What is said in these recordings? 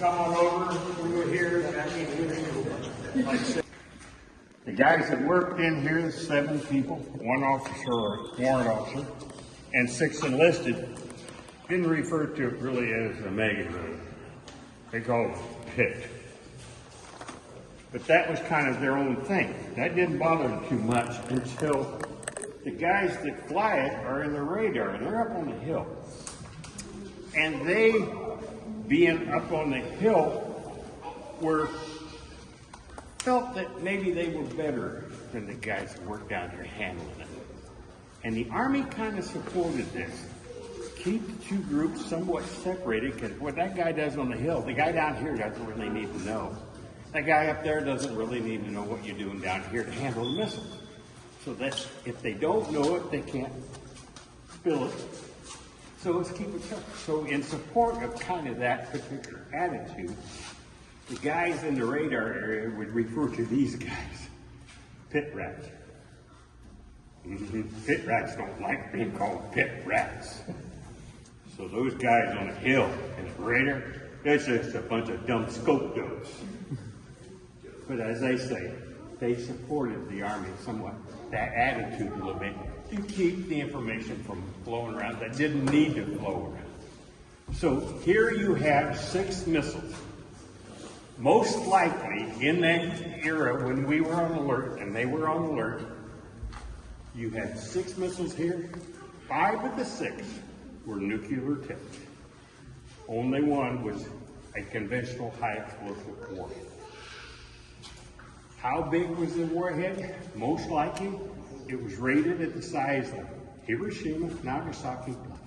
come on over. We were here. Like I said, the guys that worked in here, 7 people, 1 officer or warrant officer, and 6 enlisted, didn't refer to it really as a mega raid. They called it a pit. But that was kind of their own thing. That didn't bother them too much until the guys that fly it are in the radar, and they're up on the hill. And they, being up on the hill, felt that maybe they were better than the guys that worked down here handling it. And the Army kind of supported this. Keep the 2 groups somewhat separated, because what that guy does on the hill, the guy down here doesn't really need to know. That guy up there doesn't really need to know what you're doing down here to handle the missiles. So that if they don't know it, they can't spill it. So let's keep it separate. So in support of kind of that particular attitude, the guys in the radar area would refer to these guys, pit rats. Pit rats don't like being called pit rats. So those guys on the hill in the radar, that's just a bunch of dumb scope does. But as I say, they supported the Army somewhat, that attitude a little bit, to keep the information from flowing around that didn't need to flow around. So here you have 6 missiles. Most likely in that era when we were on alert and they were on alert, you had 6 missiles here. 5 of the 6 were nuclear tipped. Only 1 was a conventional high explosive warhead. How big was the warhead? Most likely, it was rated at the size of Hiroshima, Nagasaki plus.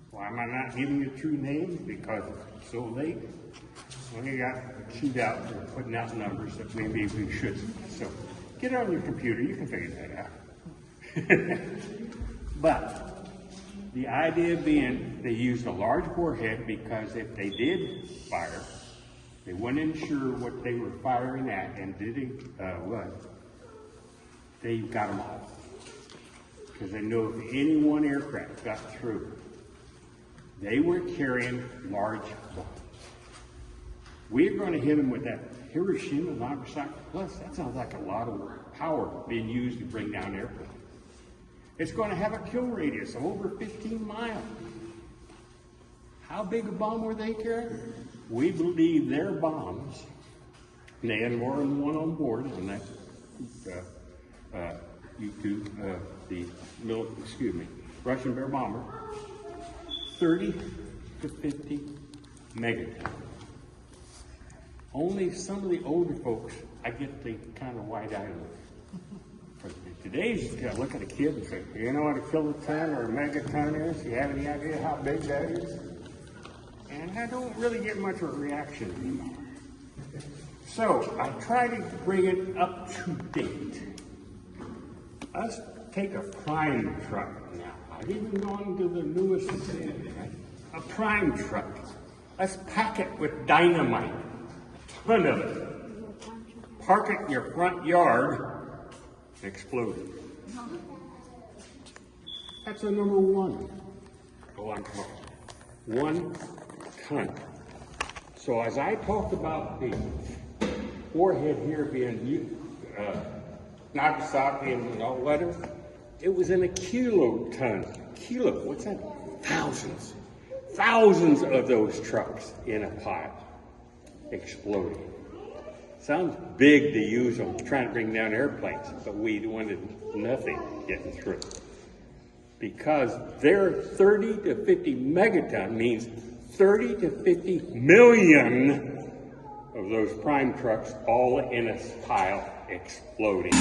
Why am I not giving you a true name? Because it's so late. When you got chewed out for putting out numbers that maybe we shouldn't. So get it on your computer, you can figure that out. But the idea being they used a large warhead because if they did fire, they weren't sure what they were firing at, and they got them off. Because they know if any one aircraft got through, they were carrying large bombs. We're going to hit them with that Hiroshima, Nagasaki plus. That sounds like a lot of power being used to bring down airplanes. It's going to have a kill radius of over 15 miles. How big a bomb were they carrying? We believe their bombs, and they had more than one on board on that Russian Bear bomber, 30 to 50 megatons. Only some of the older folks, I get the kind of wide-eyed look. Today's you gotta look at a kid and say, you know what a kiloton or a megaton is? You have any idea how big that is? And I don't really get much of a reaction anymore. So I try to bring it up to date. Let's take a prime truck now. I've even gone to the newest thing, right? A prime truck. Let's pack it with dynamite. A ton of it. Park it in your front yard, explode it. That's a number 1. Go on, come on. 1 ton. So as I talked about the warhead here being Nagasaki and all whatever, it was in a kiloton. Kilo, what's that? Thousands. Thousands of those trucks in a pile exploding. Sounds big to use on trying to bring down airplanes, but we wanted nothing getting through. Because their 30 to 50 megaton means 30 to 50 million of those prime trucks all in a pile exploding.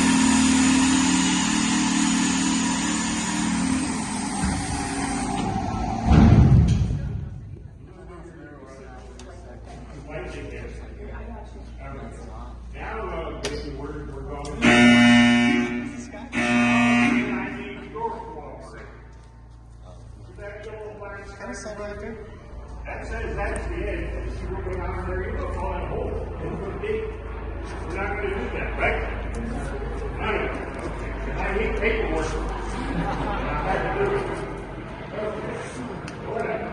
That says that's the end. You see what we're not there, you're going to fall in a hole. We're not going to do that, right? Okay. I hate paperwork. I had to do it. Okay. Whatever.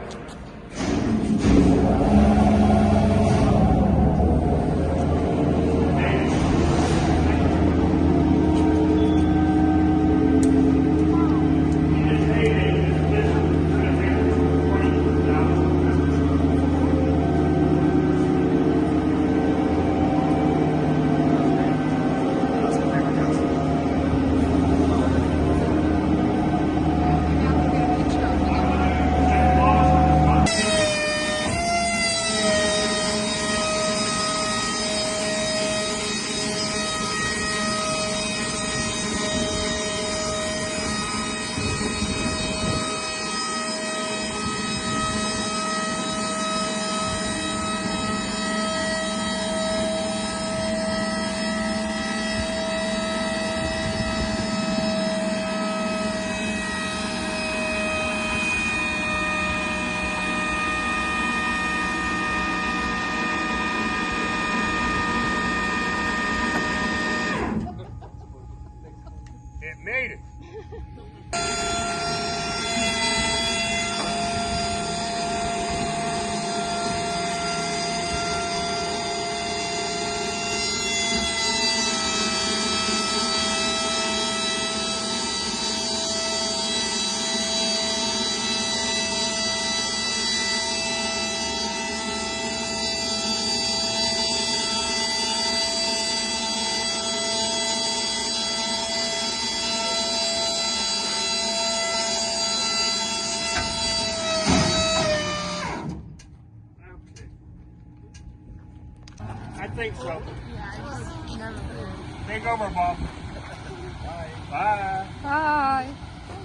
think so. Yeah, I just never been. Take over, Bob. Bye. Bye. Bye.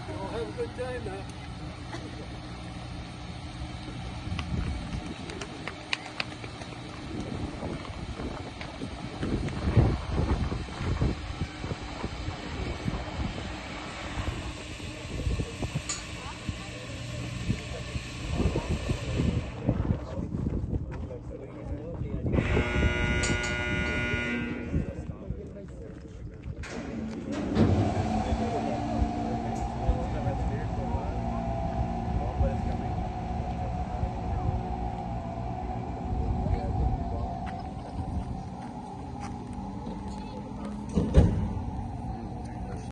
Well, have a good time now.